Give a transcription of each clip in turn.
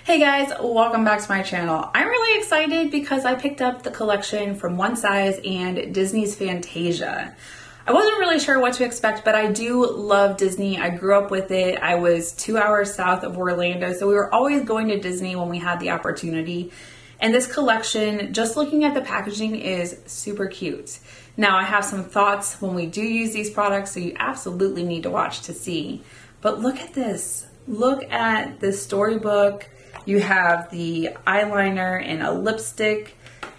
Hey guys, welcome back to my channel. I'm really excited because I picked up the collection from One Size and Disney's Fantasia. I wasn't really sure what to expect, but I do love Disney. I grew up with it. I was 2 hours south of Orlando, so we were always going to Disney when we had the opportunity. And this collection, just looking at the packaging, is super cute. Now, I have some thoughts when we do use these products, so you absolutely need to watch to see. But look at this. Look at this storybook. You have the eyeliner and a lipstick.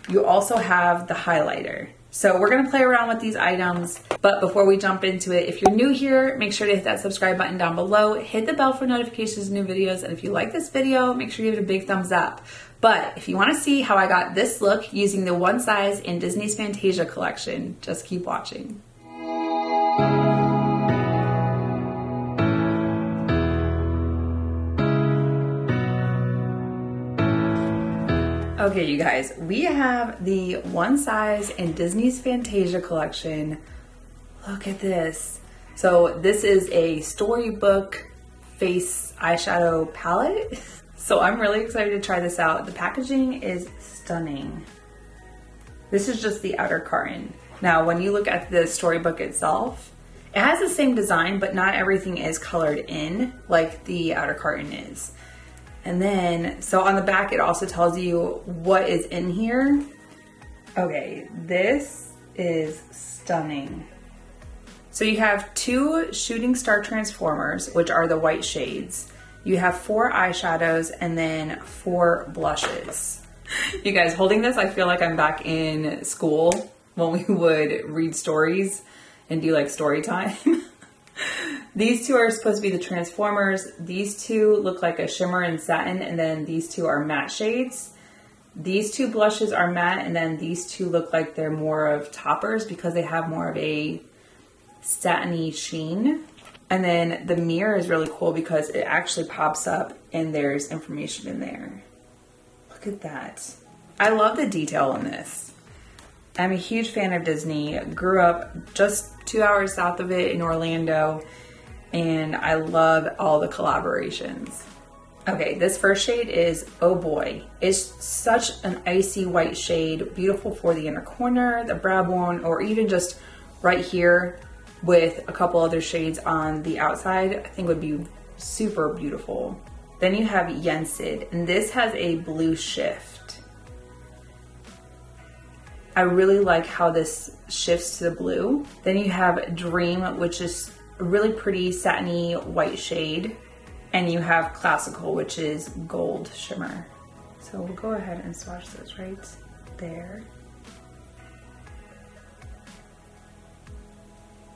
You also have the highlighter. So we're gonna play around with these items, but before we jump into it, if you're new here, make sure to hit that subscribe button down below, hit the bell for notifications of new videos, and if you like this video, make sure you give it a big thumbs up. But if you wanna see how I got this look using the One Size in Disney's Fantasia collection, just keep watching. Okay, you guys, we have the One Size in Disney's Fantasia collection. Look at this. So this is a storybook face eyeshadow palette. So I'm really excited to try this out. The packaging is stunning. This is just the outer carton. Now, when you look at the storybook itself, it has the same design, but not everything is colored in like the outer carton is. And then, so on the back, it also tells you what is in here. Okay, this is stunning. So you have 2 shooting star transformers, which are the white shades. You have 4 eyeshadows and then 4 blushes. You guys, holding this, I feel like I'm back in school when we would read stories and do like story time. These 2 are supposed to be the transformers. These 2 look like a shimmer and satin, and then these 2 are matte shades. These 2 blushes are matte, and then these 2 look like they're more of toppers because they have more of a satiny sheen. And then the mirror is really cool because it actually pops up and there's information in there. Look at that. I love the detail in this. I'm a huge fan of Disney. Grew up just 2 hours south of it in Orlando, and I love all the collaborations. Okay, this first shade is Oh Boy. It's such an icy white shade, beautiful for the inner corner, the brow bone, or even just right here with a couple other shades on the outside. I think would be super beautiful. Then you have Yensid, and this has a blue shift. I really like how this shifts to the blue. Then you have Dream, which is a really pretty satiny white shade. And you have Classical, which is gold shimmer. So we'll go ahead and swatch those right there.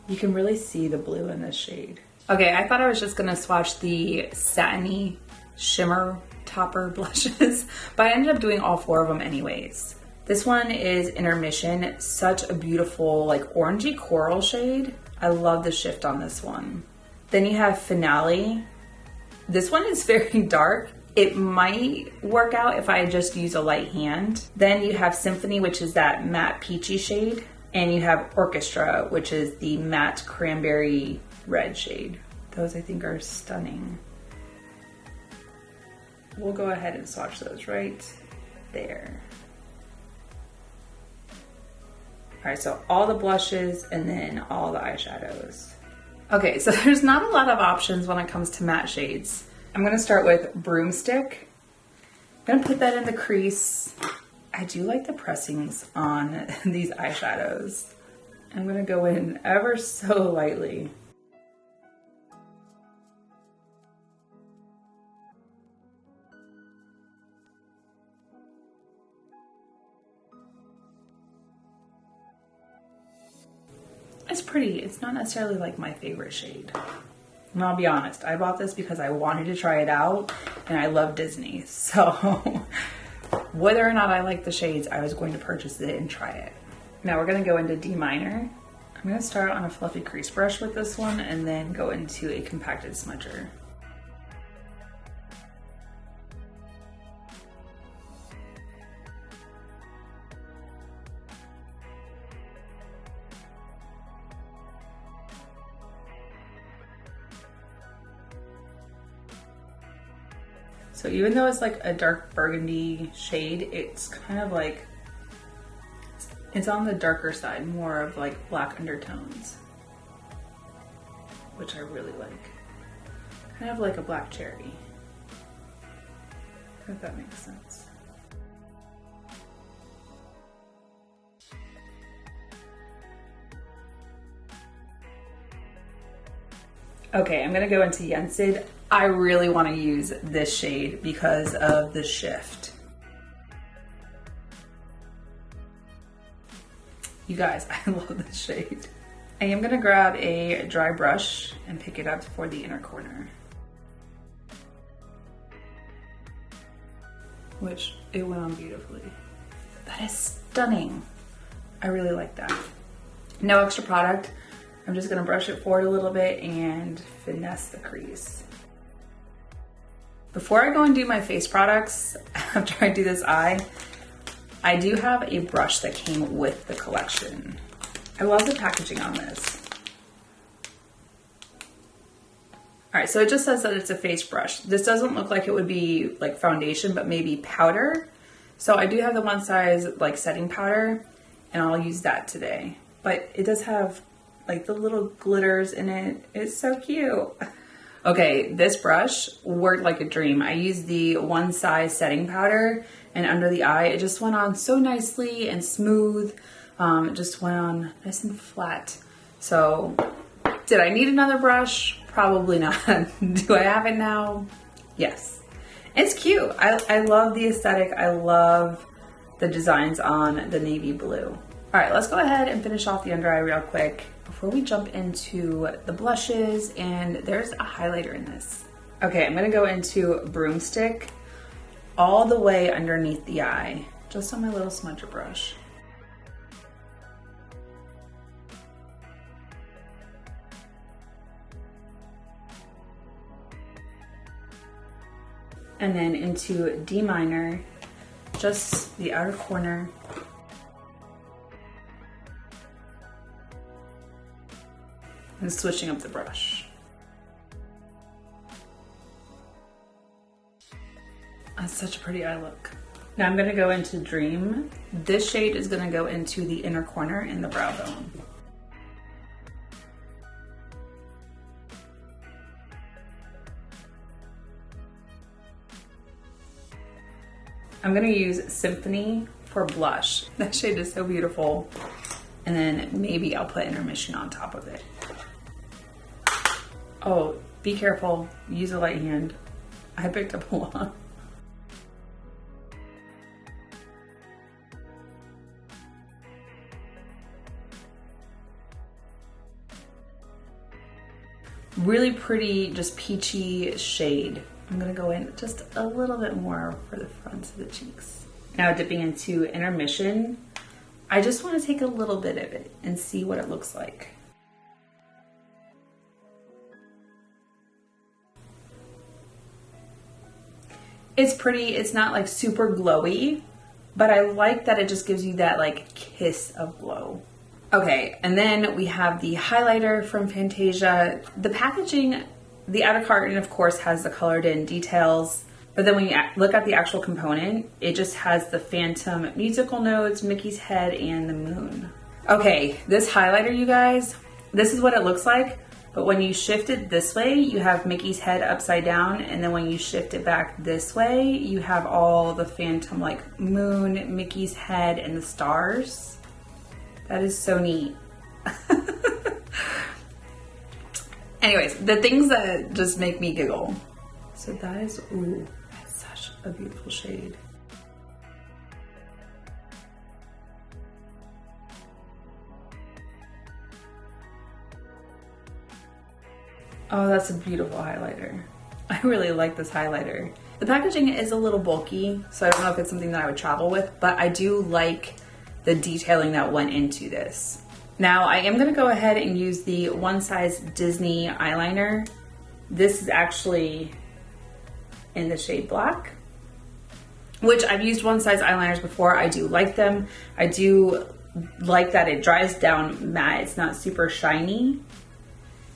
You can really see the blue in this shade. Okay, I thought I was just gonna swatch the satiny shimmer topper blushes, but I ended up doing all 4 of them anyways. This one is Intermission, such a beautiful like orangey coral shade. I love the shift on this one. Then you have Finale. This one is very dark. It might work out if I just use a light hand. Then you have Symphony, which is that matte peachy shade. And you have Orchestra, which is the matte cranberry red shade. Those I think are stunning. We'll go ahead and swatch those right there. All right, so all the blushes and then all the eyeshadows. Okay, so there's not a lot of options when it comes to matte shades. I'm gonna start with Broomstick. I'm gonna put that in the crease. I do like the pressings on these eyeshadows. I'm gonna go in ever so lightly. It's pretty. It's not necessarily like my favorite shade. And I'll be honest, I bought this because I wanted to try it out and I love Disney. So whether or not I like the shades, I was going to purchase it and try it. Now we're gonna go into D minor. I'm gonna start on a fluffy crease brush with this one and then go into a compacted smudger. So even though it's like a dark burgundy shade, it's kind of like, it's on the darker side, more of like black undertones, which I really like. Kind of like a black cherry, if that makes sense. Okay, I'm gonna go into 𝐬𝐿𝐶. I really wanna use this shade because of the shift. You guys, I love this shade. I am gonna grab a dry brush and pick it up for the inner corner. Which, it went on beautifully. That is stunning. I really like that. No extra product. I'm just gonna brush it forward a little bit and finesse the crease. Before I go and do my face products, after I do this eye, I do have a brush that came with the collection. I love the packaging on this. All right, so it just says that it's a face brush. This doesn't look like it would be like foundation, but maybe powder. So I do have the one size like setting powder, and I'll use that today. But it does have like the little glitters in it. It's so cute. Okay, this brush worked like a dream. I used the one size setting powder, and under the eye, it just went on so nicely and smooth. It just went on nice and flat. So, did I need another brush? Probably not. Do I have it now? Yes. It's cute. I love the aesthetic. I love the designs on the navy blue. All right, let's go ahead and finish off the under eye real quick before we jump into the blushes, and there's a highlighter in this. Okay, I'm gonna go into Broomstick all the way underneath the eye, just on my little smudger brush. And then into D minor, just the outer corner. And switching up the brush. That's such a pretty eye look. Now I'm gonna go into Dream. This shade is gonna go into the inner corner in the brow bone. I'm gonna use Symphony for blush. That shade is so beautiful. And then maybe I'll put Intermission on top of it. Oh, be careful, use a light hand. I picked up a lot. Really pretty, just peachy shade. I'm gonna go in just a little bit more for the fronts of the cheeks. Now dipping into Intermission, I just wanna take a little bit of it and see what it looks like. It's pretty, it's not like super glowy, but I like that it just gives you that like kiss of glow. Okay, and then we have the highlighter from Fantasia. The packaging, the outer carton of course has the colored in details, but then when you look at the actual component, it just has the Phantom musical notes, Mickey's head, and the moon. Okay, this highlighter, you guys, this is what it looks like. But when you shift it this way, you have Mickey's head upside down. And then when you shift it back this way, you have all the Phantom like moon, Mickey's head, and the stars. That is so neat. Anyways, the things that just make me giggle. So that is, ooh, that's such a beautiful shade. Oh, that's a beautiful highlighter. I really like this highlighter. The packaging is a little bulky, so I don't know if it's something that I would travel with, but I do like the detailing that went into this. Now, I am gonna go ahead and use the one size Disney eyeliner. This is actually in the shade Black, which I've used one size eyeliners before. I do like them. I do like that it dries down matte. It's not super shiny.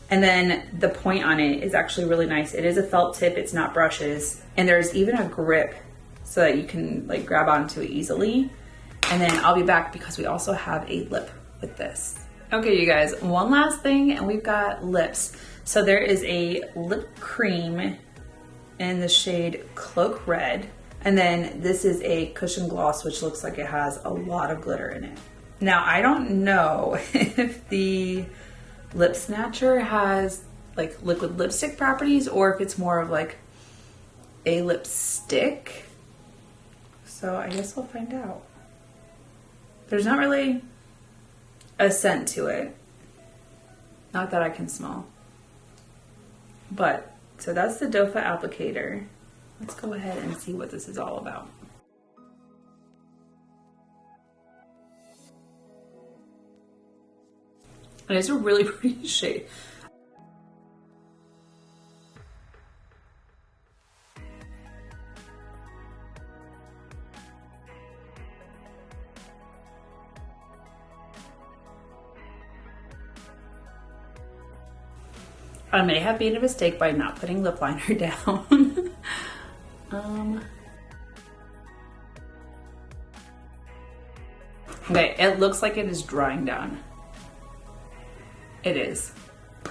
And then the point on it is actually really nice. It is a felt tip, it's not brushes. And there's even a grip so that you can like grab onto it easily. And then I'll be back because we also have a lip with this. Okay, you guys, one last thing and we've got lips. So there is a lip cream in the shade Cloak Red. And then this is a cushion gloss, which looks like it has a lot of glitter in it. Now, I don't know if the Lip Snatcher has like liquid lipstick properties or if it's more of like a lipstick. So I guess we'll find out. There's not really a scent to it. Not that I can smell. But, so that's the doe foot applicator. Let's go ahead and see what this is all about. And it's a really pretty shade. I may have made a mistake by not putting lip liner down. Okay, it looks like it is drying down. It is.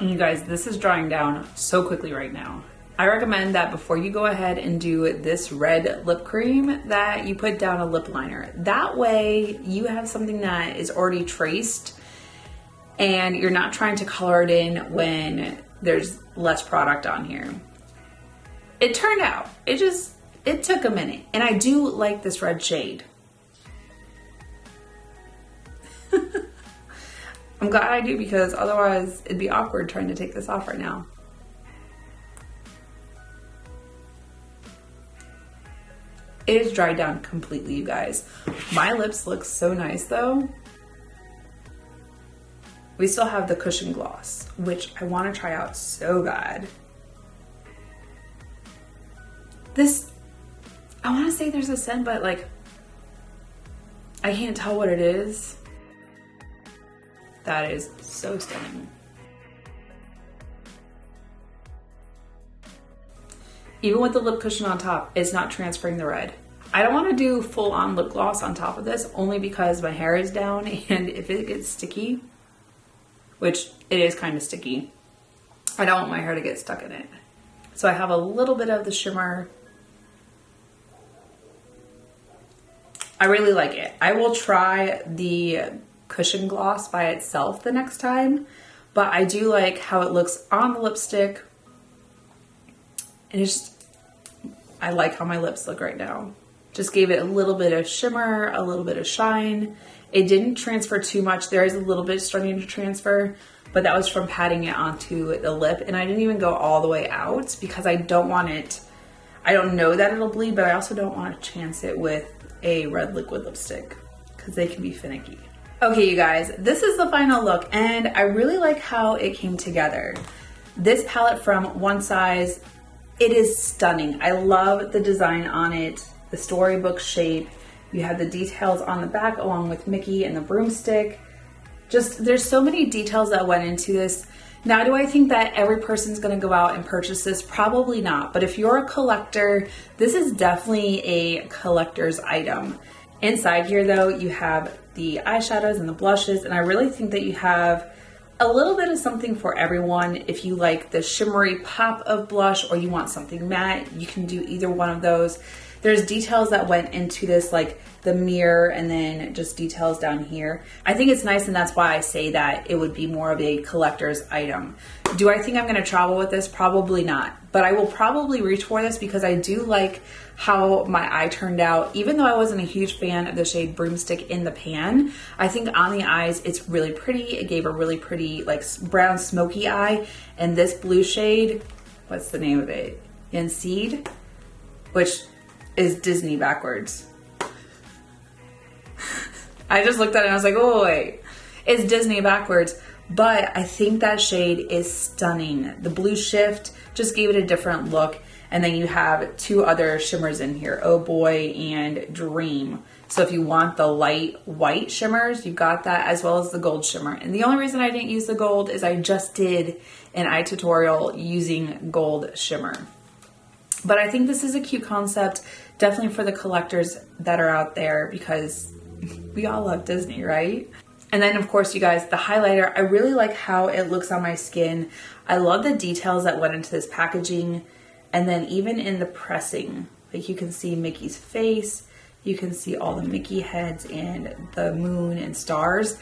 And you guys, this is drying down so quickly right now. I recommend that before you go ahead and do this red lip cream that you put down a lip liner. That way you have something that is already traced and you're not trying to color it in when there's less product on here. It turned out, it took a minute, and I do like this red shade. I'm glad I do because otherwise it'd be awkward trying to take this off right now. It is dried down completely, you guys. My lips look so nice though. We still have the cushion gloss, which I want to try out so bad. This, I want to say there's a scent, but like, I can't tell what it is. That is so stunning. Even with the lip cushion on top, it's not transferring the red. I don't want to do full on lip gloss on top of this only because my hair is down, and if it gets sticky, which it is kind of sticky, I don't want my hair to get stuck in it. So I have a little bit of the shimmer. I really like it. I will try the cushion gloss by itself the next time, but I do like how it looks on the lipstick. And it's just, I like how my lips look right now. Just gave it a little bit of shimmer, a little bit of shine. It didn't transfer too much. There is a little bit starting to transfer, but that was from patting it onto the lip. And I didn't even go all the way out because I don't want it, I don't know that it'll bleed, but I also don't want to chance it with a red liquid lipstick because they can be finicky. Okay, you guys, this is the final look and I really like how it came together. This palette from One Size, it is stunning. I love the design on it, the storybook shape. You have the details on the back along with Mickey and the broomstick. Just, there's so many details that went into this. Now, do I think that every person's gonna go out and purchase this? Probably not, but if you're a collector, this is definitely a collector's item. Inside here though, you have the eyeshadows and the blushes, and I really think that you have a little bit of something for everyone. If you like the shimmery pop of blush or you want something matte, you can do either one of those. There's details that went into this, like the mirror and then just details down here. I think it's nice, and that's why I say that it would be more of a collector's item. Do I think I'm gonna travel with this? Probably not, but I will probably reach for this because I do like how my eye turned out. Even though I wasn't a huge fan of the shade Broomstick in the pan, I think on the eyes, it's really pretty. It gave a really pretty like brown smoky eye. And this blue shade, what's the name of it? Enseed, which is Disney backwards. I just looked at it and I was like, oh wait, it's Disney backwards. But I think that shade is stunning. The blue shift just gave it a different look. And then you have two other shimmers in here, Oh Boy and Dream. So if you want the light white shimmers, you've got that, as well as the gold shimmer. And the only reason I didn't use the gold is I just did an eye tutorial using gold shimmer. But I think this is a cute concept, definitely for the collectors that are out there, because we all love Disney, right? And then of course, you guys, the highlighter, I really like how it looks on my skin. I love the details that went into this packaging. And then even in the pressing, like you can see Mickey's face, you can see all the Mickey heads and the moon and stars.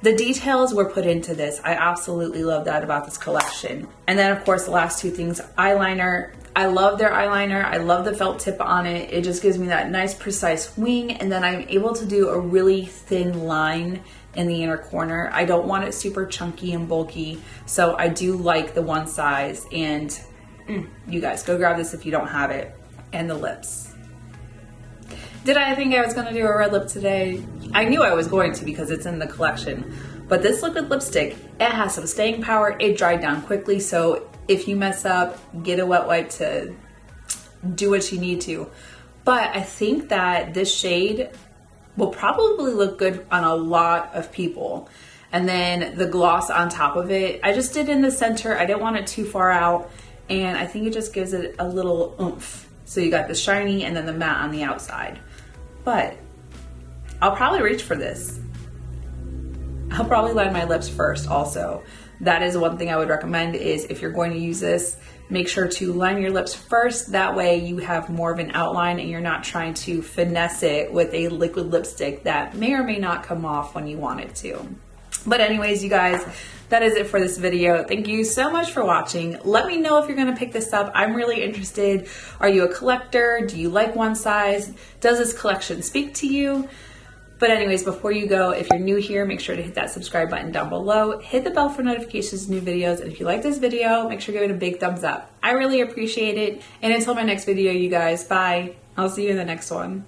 The details were put into this. I absolutely love that about this collection. And then of course, the last two things, eyeliner. I love their eyeliner. I love the felt tip on it. It just gives me that nice precise wing. And then I'm able to do a really thin line in the inner corner. I don't want it super chunky and bulky. So I do like the one size. And you guys, go grab this if you don't have it. And the lips. Did I think I was gonna do a red lip today? I knew I was going to because it's in the collection. But this liquid lipstick, it has some staying power. It dried down quickly. So if you mess up, get a wet wipe to do what you need to. But I think that this shade will probably look good on a lot of people. And then the gloss on top of it, I just did in the center. I didn't want it too far out. And I think it just gives it a little oomph. So you got the shiny and then the matte on the outside. But I'll probably reach for this. I'll probably line my lips first also. That is one thing I would recommend, is if you're going to use this, make sure to line your lips first. That way you have more of an outline and you're not trying to finesse it with a liquid lipstick that may or may not come off when you want it to. But anyways, you guys, that is it for this video. Thank you so much for watching. Let me know if you're gonna pick this up. I'm really interested. Are you a collector? Do you like one size? Does this collection speak to you? But anyways, before you go, if you're new here, make sure to hit that subscribe button down below. Hit the bell for notifications of new videos. And if you like this video, make sure to give it a big thumbs up. I really appreciate it. And until my next video, you guys, bye. I'll see you in the next one.